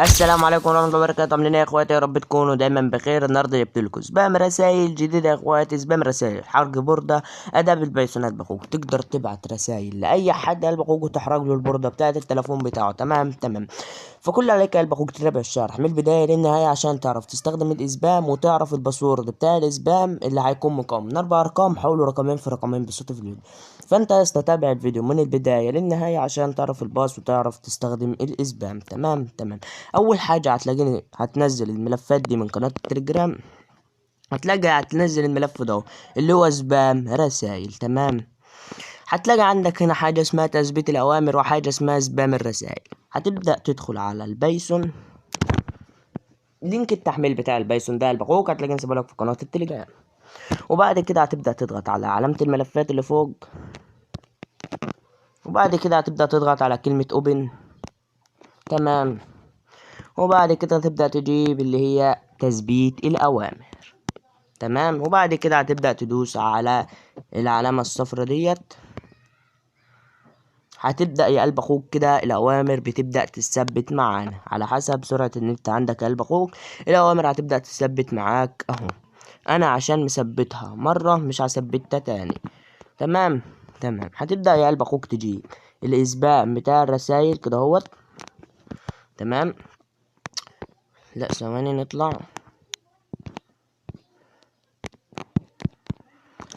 السلام عليكم ورحمة الله وبركاته. عاملين ايه يا اخواتي؟ يا رب تكونوا دايما بخير. النهارده جبت لكم سبام رسايل جديدة يا اخواتي، سبام رسايل حرق بوردة اداة البايثونات بخوك. تقدر تبعت رسايل لاي حد قلب اخوك وتحرق له البوردة بتاعت التليفون بتاعه. تمام. فكل عليك قلب اخوك تتابع الشرح من البداية للنهاية عشان تعرف تستخدم الاسبام وتعرف الباسورد بتاع الاسبام اللي هيكون مكون من 4 ارقام حولوا رقمين في رقمين بصوت الفيديو. فانت يا اسطى تابع الفيديو من البداية للنهاية عشان تعرف الباس وتعرف تستخدم الاسبام. تمام. اول حاجه هتلاقيني هتنزل الملفات دي من قناه التليجرام. هتنزل الملف ده اللي هو سبام رسائل. تمام. هتلاقي عندك هنا حاجه اسمها تثبيت الاوامر وحاجه اسمها سبام الرسائل. هتبدا تدخل على البايثون، لينك التحميل بتاع البايثون ده البقوق هتلاقيه نسيبه لك في قناه التليجرام. وبعد كده هتبدا تضغط على علامه الملفات اللي فوق، وبعد كده هتبدا تضغط على كلمه اوبن. تمام. وبعد كده تبدا تجيب اللي هي تثبيت الاوامر. تمام. وبعد كده هتبدأ تدوس على العلامة الصفرا ديت. هتبدأ يا قلب اخوك كده الأوامر بتبدأ تثبت معانا على حسب سرعة النت عندك يا قلب اخوك. الأوامر هتبدأ تثبت معاك اهو. أنا عشان مثبتها مرة مش هثبتها تاني. تمام. هتبدأ يا قلب اخوك تجيب الإسبام بتاع الرسايل كده اهوت. تمام. لا ثواني نطلع.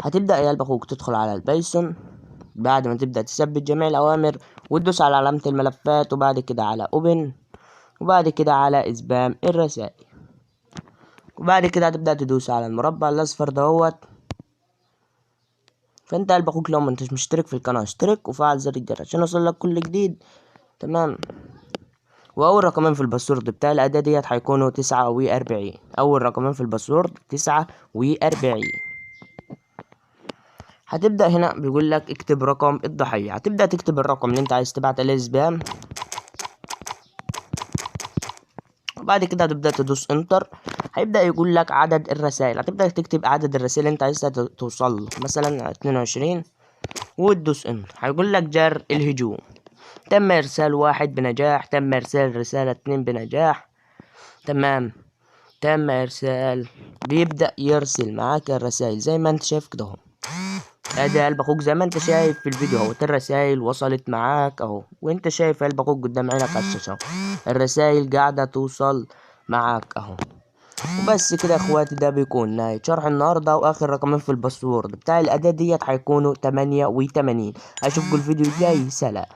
هتبدأ يا قلب اخوك تدخل على البايثون بعد ما تبدأ تثبت جميع الأوامر وتدوس على علامة الملفات وبعد كده على اوبن وبعد كده على اسبام الرسائل. وبعد كده هتبدأ تدوس على المربع الأصفر دهوت. فانت قلب اخوك لو ما انتش مشترك في القناة اشترك وفعل زر الجرس عشان يوصلك كل جديد. تمام. واول رقمين في الباسورد بتاع الأداة ديت هيكونوا 49. اول رقمين في الباسورد 49. هتبدأ هنا بيقول لك اكتب رقم الضحية. هتبدأ تكتب الرقم اللي انت عايز تبعت عليه سبام. وبعد كده هتبدأ تدوس انتر. هيبدأ يقول لك عدد الرسائل. هتبدأ تكتب عدد الرسائل اللي انت عايزها توصل له، مثلا 22 وتدوس انتر. هيقول لك جر الهجوم. تم ارسال 1 بنجاح. تم ارسال رسالة 2 بنجاح. تمام. تم ارسال. بيبدأ يرسل معاك الرسائل زي ما انت شايف كده اهو. ادي قلب اخوك زي ما انت شايف في الفيديو اهو. الرسائل وصلت معاك اهو، وانت شايف قلب اخوك قدام عينك على الشاشة اهو. الرسائل قاعدة توصل معاك اهو. وبس كده يا اخواتي، ده بيكون نهاية شرح النهاردة. واخر رقمين في الباسورد بتاع الاداة ديت هيكونوا 88. اشوفكم الفيديو الجاي. سلام.